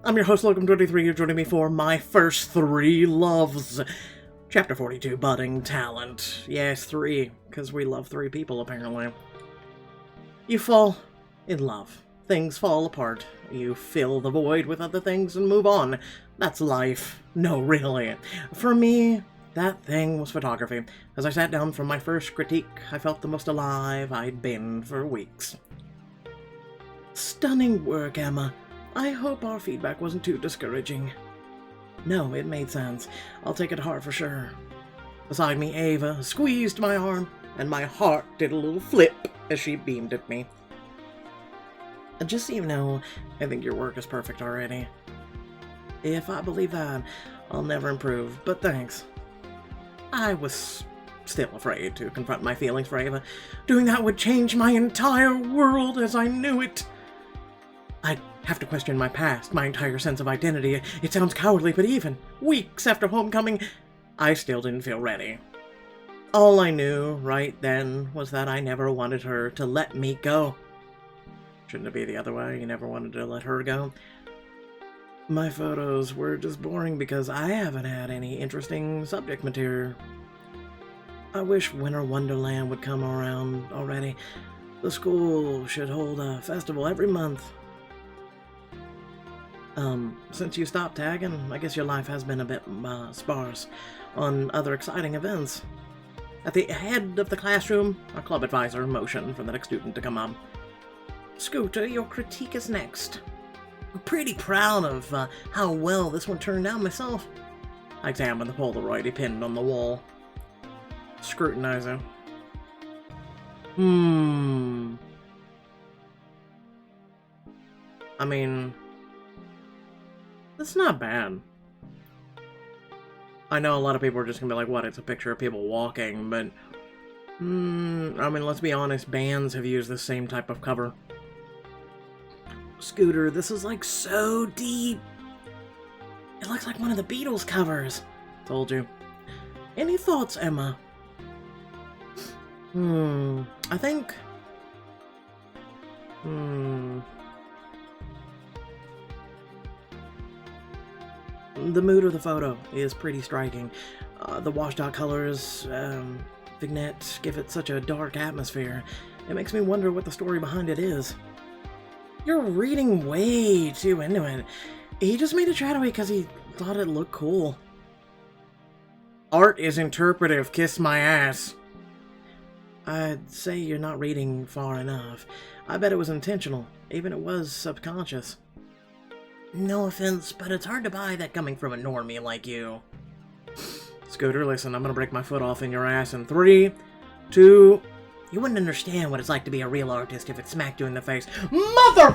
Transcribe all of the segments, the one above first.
I'm your host, Locum23. You're joining me for my first 3 loves. Chapter 42, Budding Talent. Yes, 3, because we love 3 people, apparently. You fall in love. Things fall apart. You fill the void with other things and move on. That's life. No, really. For me, that thing was photography. As I sat down from my first critique, I felt the most alive I'd been for weeks. Stunning work, Emma. I hope our feedback wasn't too discouraging. No, it made sense. I'll take it to heart for sure. Beside me, Ava squeezed my arm, and my heart did a little flip as she beamed at me. Just so you know, I think your work is perfect already. If I believe that, I'll never improve, but thanks. I was still afraid to confront my feelings for Ava. Doing that would change my entire world as I knew it. I'd have to question my past, my entire sense of identity. It sounds cowardly, but even weeks after homecoming, I still didn't feel ready. All I knew right then was that I never wanted her to let me go. Shouldn't it be the other way? You never wanted to let her go? My photos were just boring because I haven't had any interesting subject material. I wish Winter Wonderland would come around already. The school should hold a festival every month. Since you stopped tagging, I guess your life has been a bit sparse on other exciting events. At the head of the classroom, our club advisor motioned for the next student to come up. Scooter, your critique is next. I'm pretty proud of how well this one turned out myself. I examined the Polaroid he pinned on the wall. Scrutinizing. I mean, that's not bad. I know a lot of people are just gonna be like, what, it's a picture of people walking, but I mean, let's be honest, bands have used the same type of cover. Scooter, this is like so deep. It looks like one of the Beatles covers. Told you. Any thoughts, Emma? I think... The mood of the photo is pretty striking. The washed out colors, vignettes give it such a dark atmosphere. It makes me wonder what the story behind it is. You're reading way too into it. He just made it shadowy because he thought it looked cool. Art is interpretive, kiss my ass. I'd say you're not reading far enough. I bet it was intentional, even it was subconscious. No offense, but it's hard to buy that coming from a normie like you. Scooter, listen, I'm gonna break my foot off in your ass in 3, 2... You wouldn't understand what it's like to be a real artist if it smacked you in the face. Mother!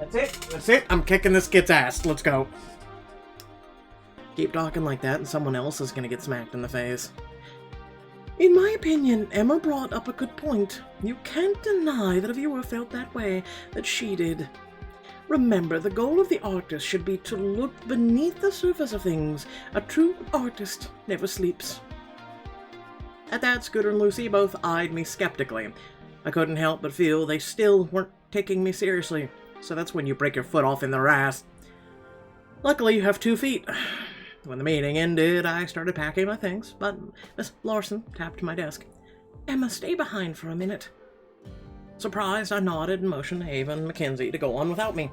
That's it. I'm kicking this kid's ass. Let's go. Keep talking like that and someone else is gonna get smacked in the face. In my opinion, Emma brought up a good point. You can't deny that a viewer felt that way, that she did. Remember, the goal of the artist should be to look beneath the surface of things. A true artist never sleeps. At that, Scooter and Lucy both eyed me skeptically. I couldn't help but feel they still weren't taking me seriously, so that's when you break your foot off in their ass. Luckily, you have 2 feet. When the meeting ended, I started packing my things, but Miss Larson tapped my desk. Emma, stay behind for a minute. Surprised, I nodded and motioned Ava and Mackenzie to go on without me.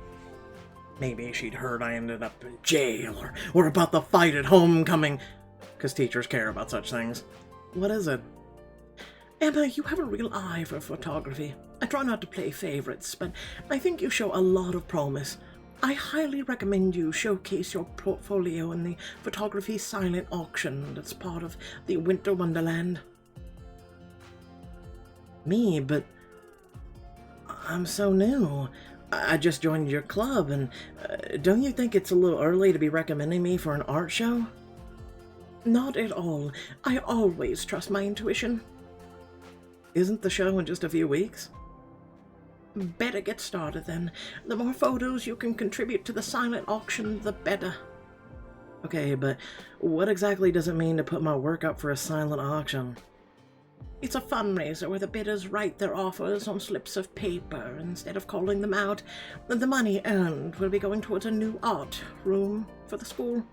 Maybe she'd heard I ended up in jail, or about the fight at homecoming, because teachers care about such things. What is it? Emma, you have a real eye for photography. I try not to play favorites, but I think you show a lot of promise. I highly recommend you showcase your portfolio in the photography silent auction that's part of the Winter Wonderland. Me? But I'm so new. I just joined your club, and don't you think it's a little early to be recommending me for an art show? Not at all. I always trust my intuition. Isn't the show in just a few weeks? Better get started then. The more photos you can contribute to the silent auction, the better. Okay, but what exactly does it mean to put my work up for a silent auction? It's a fundraiser where the bidders write their offers on slips of paper instead of calling them out. The money earned will be going towards a new art room for the school.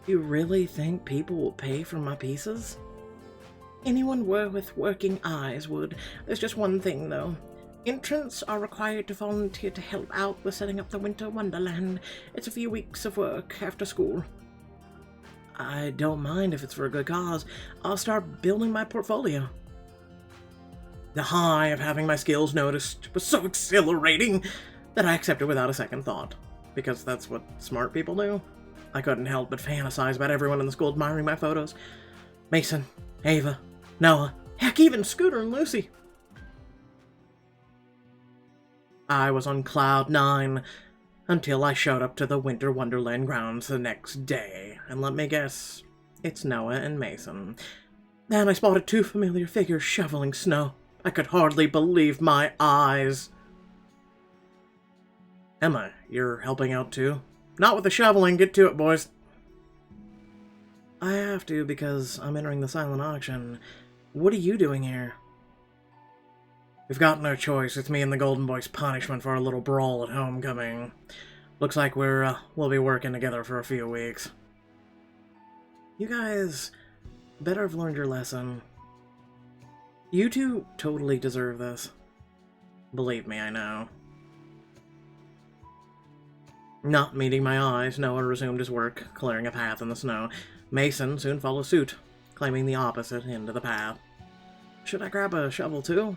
You really think people will pay for my pieces? Anyone with working eyes would. There's just one thing, though. Entrants are required to volunteer to help out with setting up the Winter Wonderland. It's a few weeks of work after school. I don't mind if it's for a good cause. I'll start building my portfolio. The high of having my skills noticed was so exhilarating that I accepted without a second thought, because that's what smart people do. I couldn't help but fantasize about everyone in the school admiring my photos. Mason, Ava, Noah, heck, even Scooter and Lucy. I was on cloud 9 until I showed up to the Winter Wonderland grounds the next day, and let me guess, it's Noah and Mason. Then I spotted 2 familiar figures shoveling snow. I could hardly believe my eyes. Emma, you're helping out too? Not with the shoveling, get to it, boys. I have to because I'm entering the silent auction. What are you doing here? We've got no choice. It's me and the Golden Boy's punishment for our little brawl at homecoming. Looks like we'll be working together for a few weeks. You guys better have learned your lesson. You two totally deserve this. Believe me, I know. Not meeting my eyes, Noah resumed his work, clearing a path in the snow. Mason soon followed suit, claiming the opposite end of the path. Should I grab a shovel too?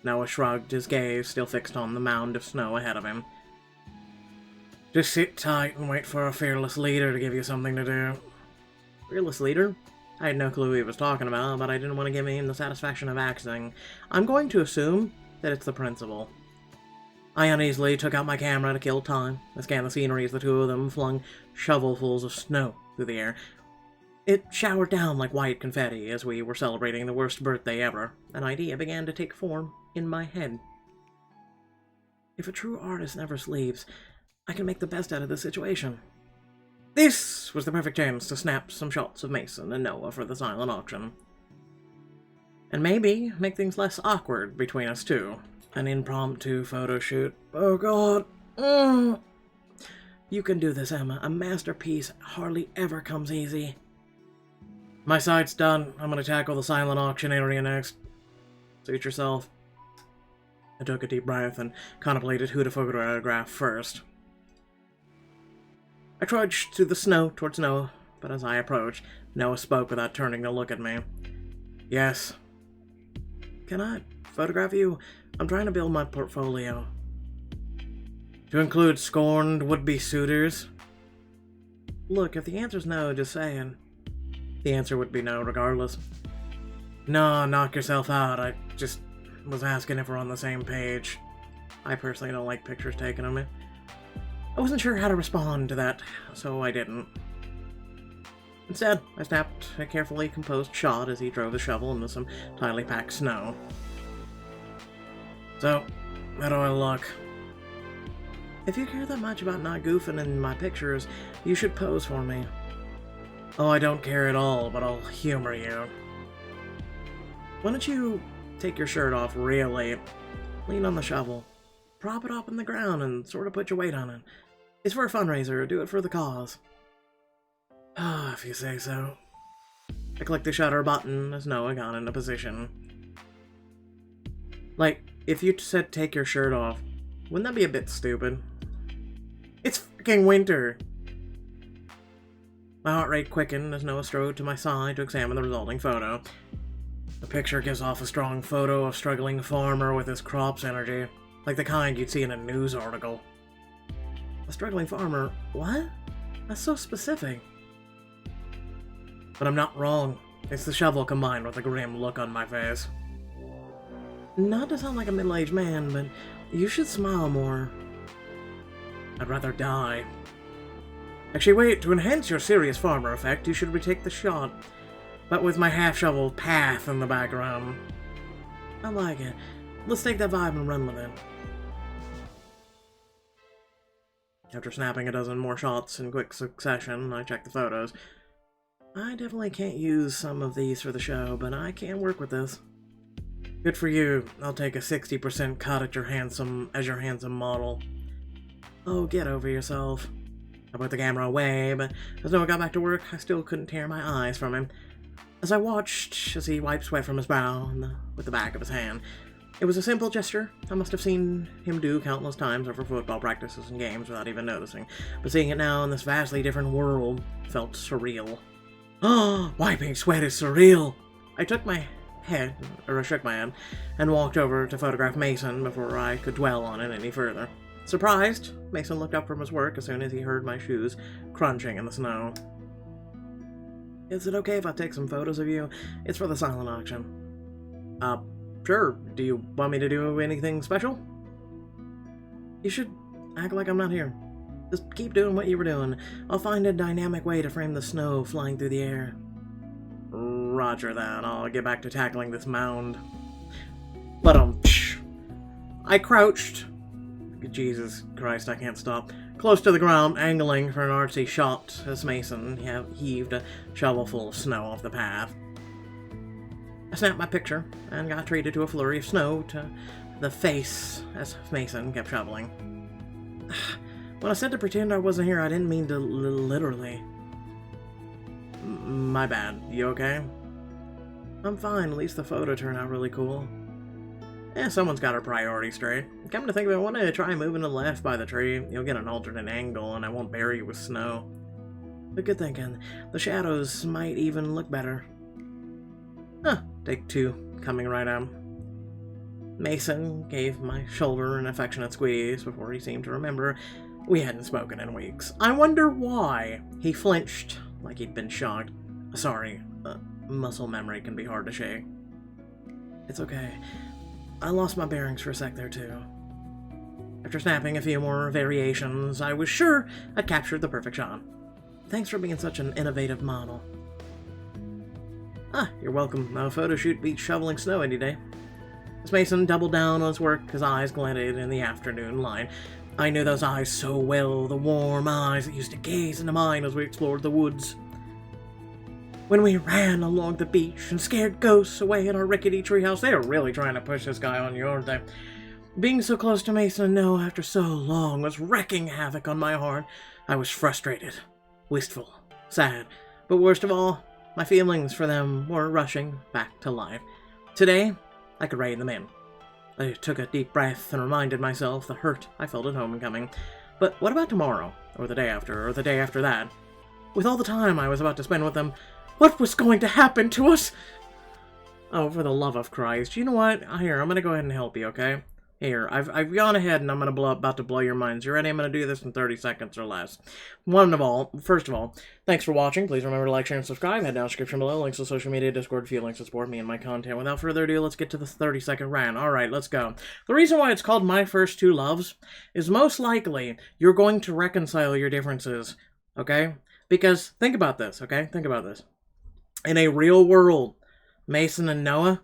Noah shrugged, his gaze still fixed on the mound of snow ahead of him. Just sit tight and wait for a fearless leader to give you something to do. Fearless leader? I had no clue who he was talking about, but I didn't want to give him the satisfaction of acting. I'm going to assume that it's the principal. I uneasily took out my camera to kill time. I scanned the scenery as the 2 of them flung shovelfuls of snow through the air. It showered down like white confetti as we were celebrating the worst birthday ever. An idea began to take form in my head. If a true artist never sleeps, I can make the best out of the situation. This was the perfect chance to snap some shots of Mason and Noah for the silent auction. And maybe make things less awkward between us two. An impromptu photo shoot. Oh god. You can do this, Emma. A masterpiece hardly ever comes easy. My side's done. I'm gonna tackle the silent auction area next. Suit yourself. I took a deep breath and contemplated who to photograph first. I trudged through the snow towards Noah, but as I approached, Noah spoke without turning to look at me. Yes. Can I photograph you? I'm trying to build my portfolio. To include scorned would-be suitors? Look, if the answer's no, just saying. The answer would be no, regardless. No, knock yourself out. I just was asking if we're on the same page. I personally don't like pictures taken of me. I wasn't sure how to respond to that, so I didn't. Instead, I snapped a carefully composed shot as he drove the shovel into some tightly packed snow. So, how do I look? If you care that much about not goofing in my pictures, you should pose for me. Oh, I don't care at all, but I'll humor you. Why don't you take your shirt off really? Lean on the shovel. Prop it up in the ground and sort of put your weight on it. It's for a fundraiser, do it for the cause. Ah, if you say so. I clicked the shutter button as Noah got into position. Like, if you said take your shirt off, wouldn't that be a bit stupid? It's freaking winter! My heart rate quickened as Noah strode to my side to examine the resulting photo. The picture gives off a strong photo of a struggling farmer with his crops energy, like the kind you'd see in a news article. A struggling farmer? What? That's so specific. But I'm not wrong. It's the shovel combined with a grim look on my face. Not to sound like a middle-aged man, but you should smile more. I'd rather die. Actually, wait, to enhance your serious farmer effect, you should retake the shot, but with my half-shoveled path in the background. I like it. Let's take that vibe and run with it. After snapping a dozen more shots in quick succession, I checked the photos. I definitely can't use some of these for the show, but I can work with this. Good for you. I'll take a 60% cut at your handsome model. Oh, get over yourself. I put the camera away, but as Noah got back to work, I still couldn't tear my eyes from him. As I watched as he wiped sweat from his brow with the back of his hand, it was a simple gesture I must have seen him do countless times over football practices and games without even noticing, but seeing it now in this vastly different world felt surreal. Oh, wiping sweat is surreal! I shook my head, and walked over to photograph Mason before I could dwell on it any further. Surprised, Mason looked up from his work as soon as he heard my shoes crunching in the snow. Is it okay if I take some photos of you? It's for the silent auction. Sure. Do you want me to do anything special? You should act like I'm not here. Just keep doing what you were doing. I'll find a dynamic way to frame the snow flying through the air. Roger that. I'll get back to tackling this mound. But I crouched. Jesus Christ, I can't stop. Close to the ground, angling for an artsy shot as Mason heaved a shovelful of snow off the path. I snapped my picture and got treated to a flurry of snow to the face as Mason kept shoveling. When I said to pretend I wasn't here, I didn't mean to literally. My bad. You okay? I'm fine. At least the photo turned out really cool. Someone's got her priorities straight. Come to think of it, why don't you try moving to the left by the tree? You'll get an alternate angle and I won't bury you with snow. But good thinking. The shadows might even look better. Take two. Coming right out. Mason gave my shoulder an affectionate squeeze before he seemed to remember we hadn't spoken in weeks. I wonder why. He flinched like he'd been shocked. Sorry, muscle memory can be hard to shake. It's okay. I lost my bearings for a sec there, too. After snapping a few more variations, I was sure I'd captured the perfect shot. Thanks for being such an innovative model. You're welcome. A photo shoot beats shoveling snow any day. As Mason doubled down on his work, his eyes glinted in the afternoon light. I knew those eyes so well, the warm eyes that used to gaze into mine as we explored the woods. When we ran along the beach and scared ghosts away in our rickety treehouse, they are really trying to push this guy on you, aren't they? Being so close to Mason and Noah after so long was wreaking havoc on my heart. I was frustrated, wistful, sad, but worst of all, my feelings for them were rushing back to life. Today, I could rein them in. I took a deep breath and reminded myself the hurt I felt at homecoming. But what about tomorrow, or the day after, or the day after that? With all the time I was about to spend with them, what was going to happen to us? Oh, for the love of Christ. You know what? Here, I'm going to go ahead and help you, okay? Here, I've gone ahead and I'm about to blow your minds. You ready? I'm going to do this in 30 seconds or less. First of all, thanks for watching. Please remember to like, share, and subscribe. Head down in the description below. Links to social media, Discord, few links to support me and my content. Without further ado, let's get to the 30-second rant. Alright, let's go. The reason why it's called My First Two Loves is most likely you're going to reconcile your differences, okay? Because, think about this, okay? Think about this. In a real world, Mason and Noah,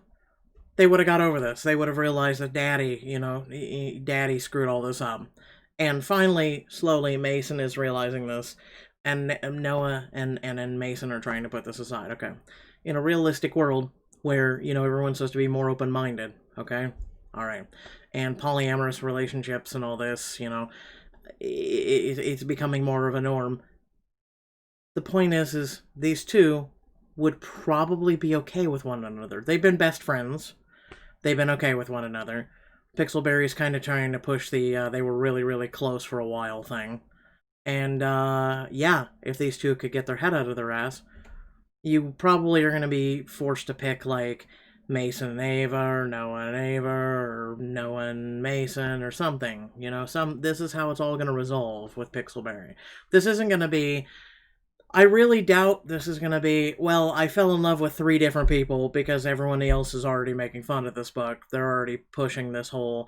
they would have got over this. They would have realized that Daddy screwed all this up. And finally, slowly, Mason is realizing this, and Noah and Mason are trying to put this aside, okay? In a realistic world where, everyone's supposed to be more open-minded, okay? Alright. And polyamorous relationships and all this, it's becoming more of a norm. The point is these two would probably be okay with one another. They've been best friends. They've been okay with one another. Pixelberry's kind of trying to push the, they were really, really close for a while thing. And, yeah, if these two could get their head out of their ass, you probably are going to be forced to pick, like, Mason and Ava, or Noah and Ava, or Noah and Mason, or something. This is how it's all going to resolve with Pixelberry. This isn't going to be... I really doubt this is going to be, well, I fell in love with 3 different people because everyone else is already making fun of this book. They're already pushing this whole,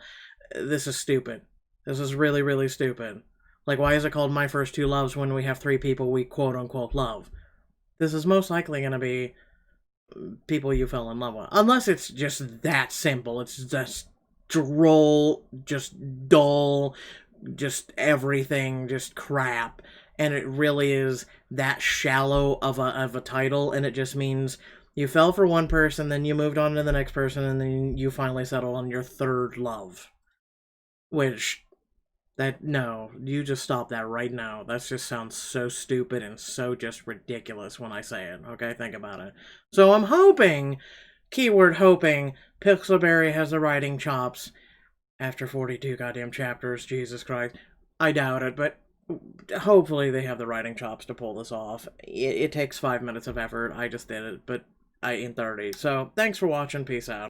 this is stupid. This is really, really stupid. Like, why is it called My First Two Loves when we have 3 people we quote-unquote love? This is most likely going to be people you fell in love with. Unless it's just that simple. It's just droll, just dull, just everything, just crap. and it really is that shallow of a title, and it just means you fell for one person, then you moved on to the next person, and then you finally settle on your third love. Which, no, you just stop that right now. That just sounds so stupid and so just ridiculous when I say it, okay? Think about it. So I'm hoping, keyword hoping, Pixelberry has the writing chops after 42 goddamn chapters, Jesus Christ. I doubt it, but hopefully they have the writing chops to pull this off. It takes 5 minutes of effort. I just did it, but in 30. So, thanks for watching. Peace out.